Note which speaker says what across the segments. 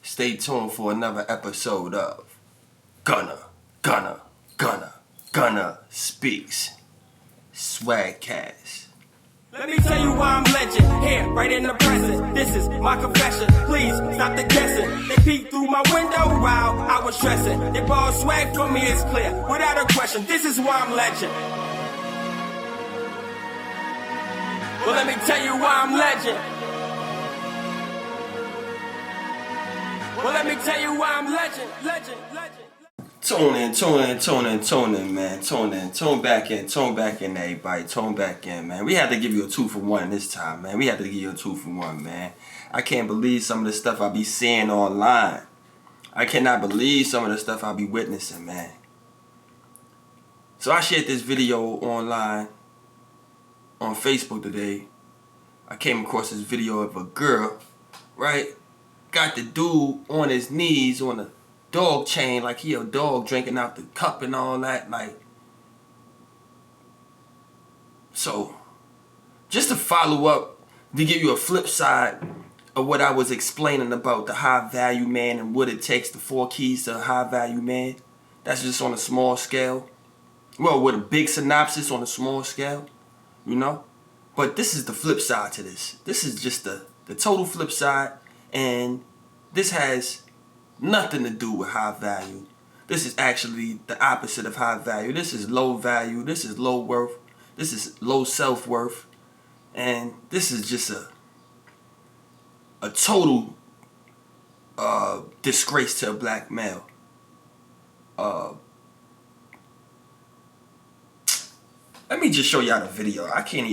Speaker 1: Stay tuned for another episode of GunnaSpeaks. Swagcast.
Speaker 2: Let me tell you why I'm legend, here, right in the present. This is my confession, please stop the guessing. They peeked through my window while I was dressing. They borrowed swag from me, it's clear, without a question. This is why I'm legend. Well, let me tell you why I'm legend. Well, let me tell you why I'm legend.
Speaker 1: Tune in, man. Tune back in, everybody. Tune back in, man. We had to give you a 2 for 1 this time, man. We had to give you a 2 for 1, man. I can't believe some of the stuff I be seeing online. I cannot believe some of the stuff I be witnessing, man. So I shared this video online on Facebook today. I came across this video of a girl, right? Got the dude on his knees on a dog chain like he a dog drinking out the cup and all that. Like, so just to follow up, to give you a flip side of what I was explaining about the high value man and what it takes, the 4 keys to a high value man. That's just on a small scale. Well, with a big synopsis on a small scale, you know. But this is the flip side to this. This is just the total flip side. And this has nothing to do with high value. This is actually the opposite of high value. This is low value. This is low worth. This is low self-worth. And this is just a total disgrace to a black male. Let me just show y'all the video. I don't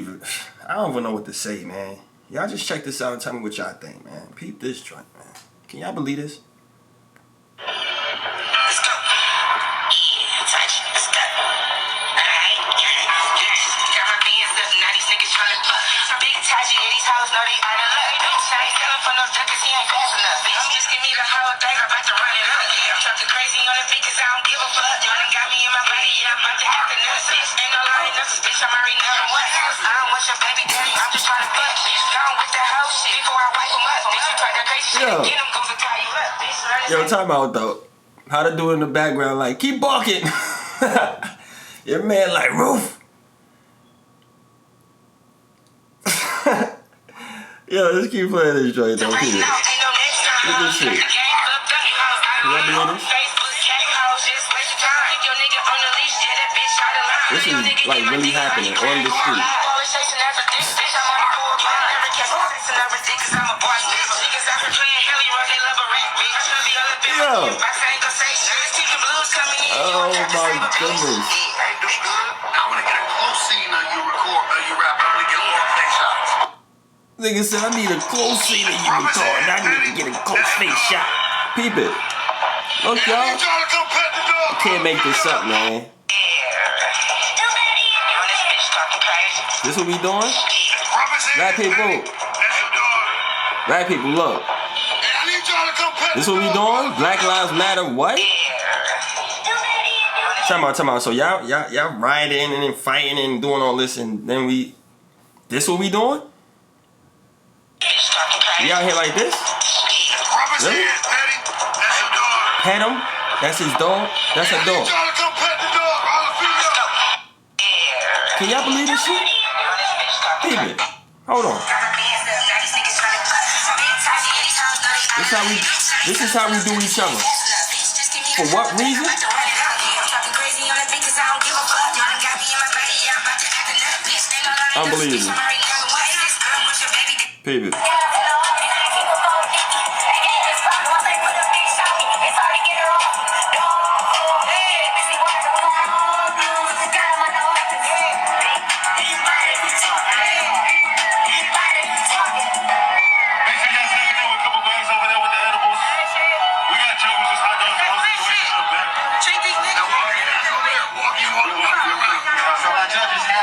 Speaker 1: even know what to say, man. Y'all just check this out and tell me what y'all think, man. Peep this joint, man. Can y'all believe this?
Speaker 3: Let's go. Touch. Let's go. Alright. Got my bands up. Now these niggas tryna fuck. Big Taji, these hoes know they on the luck. Bitch, I ain't selling for no drug cause he ain't fast enough. Bitch, just give me the whole thing. I'm about to run it up. I'm talking crazy on the beat cause I don't give a fuck. You done got me in my body. Yeah, I'm about to have to nut. Bitch, ain't no lying nothing. Bitch, I'm already number one. I don't want your baby daddy. I'm just tryna fuck. Bitch, gone with the whole shit before I wipe him up. Bitch, you talk that crazy shit again. I'm gonna tie you up. Bitch,
Speaker 1: yo, time out though. How to do it in the background, like, keep barking. Your man like, Roof. Yo, let's keep playing this joint though. Look at this shit. Y'all doing this? This is like really happening on the street. Yo. Oh my goodness.
Speaker 4: I want to get a close scene of you record, you rap. I want to get a long face shot.
Speaker 1: Nigga said I need a close scene of you record. I need to get a close face shot. Peep it. Look, y'all. I can't make this up, man. This what we doing? Black people. Black people, look. This what we doing? Black Lives Matter what? Time out. So y'all rioting and then fighting and doing all this and then this what we doing? We out here like this? Really? Pet him? That's his dog? That's a dog. Can y'all believe this shit? David, hold on. This is how we do each other. For what reason? Unbelievable. David.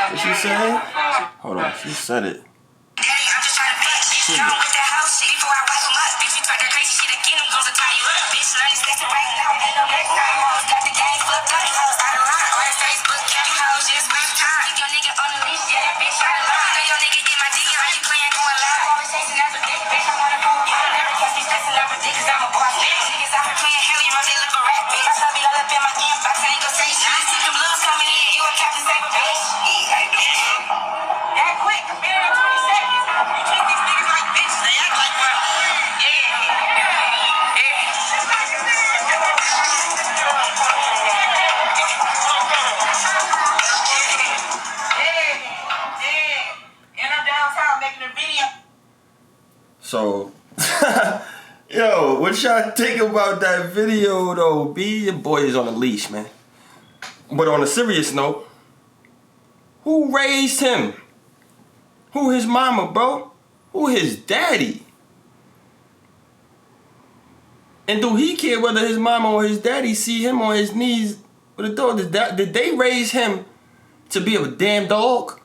Speaker 1: What she said? Hold on, she said it.
Speaker 3: my dick 'cause I'm a boss bitch. Niggas out here playing hell, you run, they look a rat bitch. My hubby all up in my inbox, I ain't gon' say shit. I see them looks coming in, you a Captain Saber bitch. That quick, compared to 20 seconds. You treat these niggas like bitches, they act like one. And I'm downtown making a video.
Speaker 1: So, yo, what y'all think about that video though? B, your boy is on a leash, man. But on a serious note, who raised him? Who his mama, bro? Who his daddy? And do he care whether his mama or his daddy see him on his knees with a dog? Did they raise him to be a damn dog?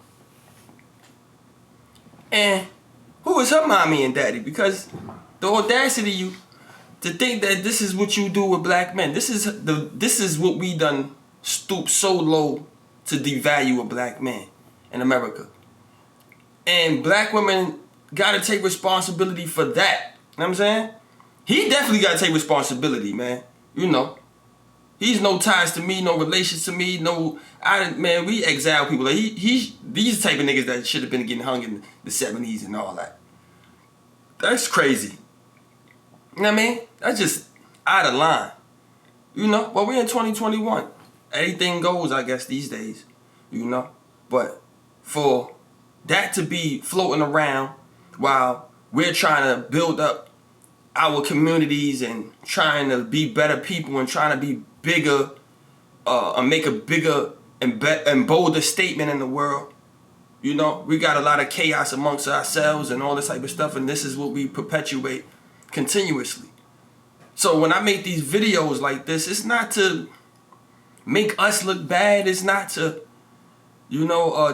Speaker 1: And who is her mommy and daddy? Because the audacity of you to think that this is what you do with black men. This is what we done stoop so low to devalue a black man in America. And black women gotta take responsibility for that. You know what I'm saying? He definitely gotta take responsibility, man. You know. He's no ties to me, no relations to me, man, we exile people. Like these type of niggas that should have been getting hung in the 70s and all that. That's crazy. You know what I mean? That's just out of line. You know? But we're in 2021. Anything goes, I guess, these days. You know? But for that to be floating around while we're trying to build up our communities and trying to be better people and trying to be bigger, make a bigger and bolder statement in the world. You know, we got a lot of chaos amongst ourselves and all this type of stuff, and this is what we perpetuate continuously. So when I make these videos like this, it's not to make us look bad. It's not to,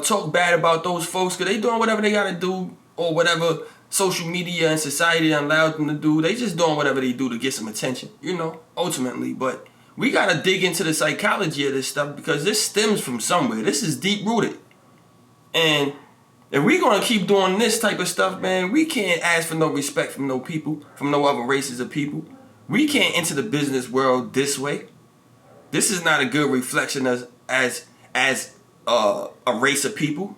Speaker 1: talk bad about those folks, because they doing whatever they got to do, or whatever social media and society allowed them to do. They just doing whatever they do to get some attention, ultimately. But we got to dig into the psychology of this stuff, because this stems from somewhere. This is deep rooted. And if we're going to keep doing this type of stuff, man, we can't ask for no respect from no people, from no other races of people. We can't enter the business world this way. This is not a good reflection as a race of people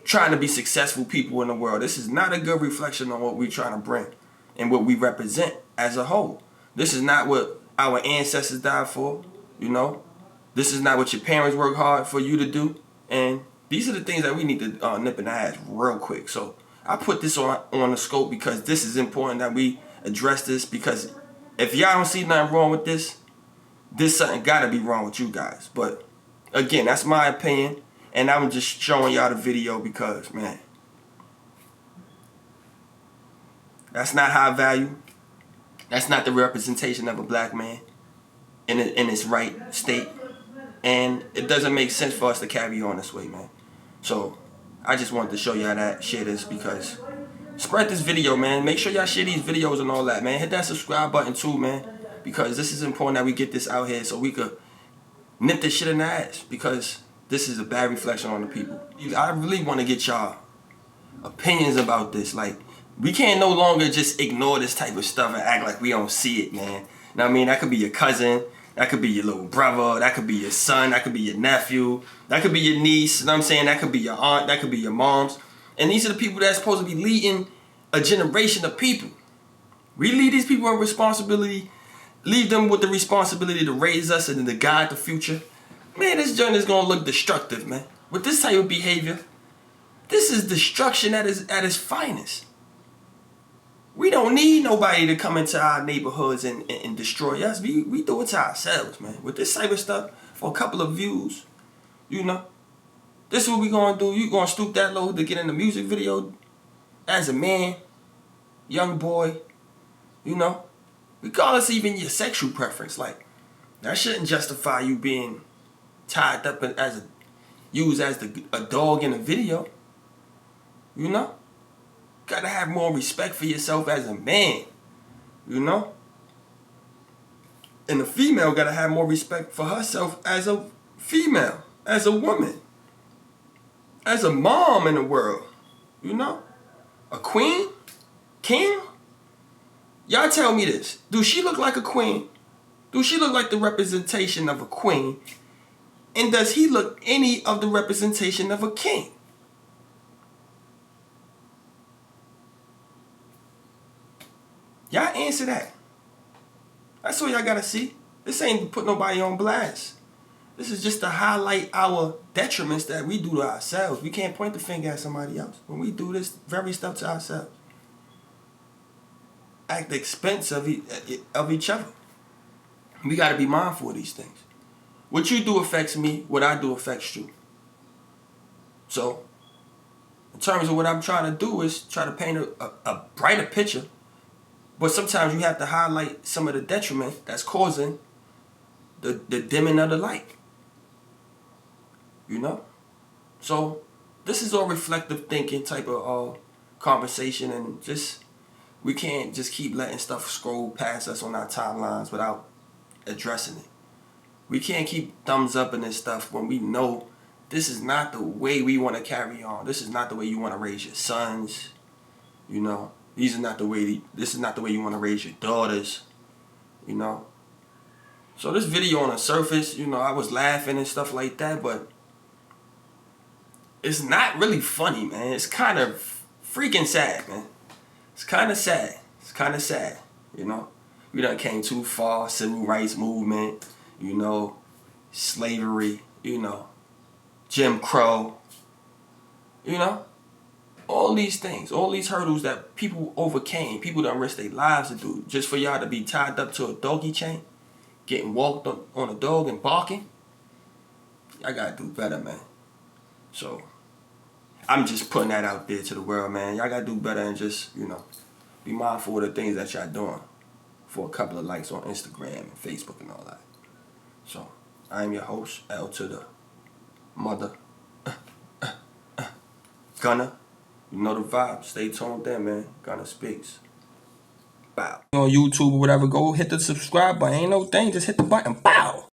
Speaker 1: trying to be successful people in the world. This is not a good reflection on what we're trying to bring and what we represent as a whole. This is not what our ancestors died for, This is not what your parents worked hard for you to do. And these are the things that we need to nip in the ass real quick. So I put this on the scope because this is important that we address this, because if y'all don't see nothing wrong with this something gotta be wrong with you guys. But again, that's my opinion, and I'm just showing y'all the video because, man, that's not high value. That's not the representation of a black man in its right state. And it doesn't make sense for us to carry on this way, man. So I just wanted to show y'all that, share this, because spread this video, man. Make sure y'all share these videos and all that, man. Hit that subscribe button too, man, because this is important that we get this out here so we could nip this shit in the ass, because this is a bad reflection on the people. I really want to get y'all opinions about this. Like, we can't no longer just ignore this type of stuff and act like we don't see it, man. You know what I mean? That could be your cousin. That could be your little brother. That could be your son. That could be your nephew. That could be your niece. You know what I'm saying? That could be your aunt. That could be your moms. And these are the people that's supposed to be leading a generation of people. We lead these people in responsibility. Leave them with the responsibility to raise us and to guide the future. Man, this journey is going to look destructive, man. With this type of behavior, this is destruction at its finest. We don't need nobody to come into our neighborhoods and destroy us. We do it to ourselves, man. With this type of stuff, for a couple of views, this is what we going to do. You going to stoop that low to get in the music video as a man, young boy, regardless even your sexual preference. Like, that shouldn't justify you being tied up used as a dog in a video, Gotta have more respect for yourself as a man, And the female gotta have more respect for herself as a female, as a woman, as a mom in the world, A queen, king, Y'all tell me this. Do she look like a queen? Do she look like the representation of a queen? And does he look any of the representation of a king? Y'all answer that. That's all y'all gotta see. This ain't to put nobody on blast. This is just to highlight our detriments that we do to ourselves. We can't point the finger at somebody else when we do this very stuff to ourselves. At the expense of each other. We gotta be mindful of these things. What you do affects me. What I do affects you. So, in terms of what I'm trying to do is try to paint a brighter picture. But sometimes you have to highlight some of the detriment that's causing the dimming of the light. You know? So, this is all reflective thinking type of conversation, and just, we can't just keep letting stuff scroll past us on our timelines without addressing it. We can't keep thumbs up in this stuff when we know this is not the way we want to carry on. This is not the way you want to raise your sons. You know? This is not the way you want to raise your daughters, you know. So this video on the surface, you know, I was laughing and stuff like that, but it's not really funny, man. It's kind of freaking sad, man. It's kind of sad. It's kind of sad, you know. We done came too far. Civil rights movement, you know, slavery, you know, Jim Crow, you know. All these things, all these hurdles that people overcame, people done risk their lives to do, just for y'all to be tied up to a doggy chain, getting walked on a dog and barking. Y'all gotta do better, man. So, I'm just putting that out there to the world, man. Y'all gotta do better and just, you know, be mindful of the things that y'all doing for a couple of likes on Instagram and Facebook and all that. So, I am your host, L to the mother, Gunna. You know the vibe. Stay tuned there, man. GunnaSpeaks. Bow. On YouTube or whatever, go hit the subscribe button. Ain't no thing. Just hit the button. Bow.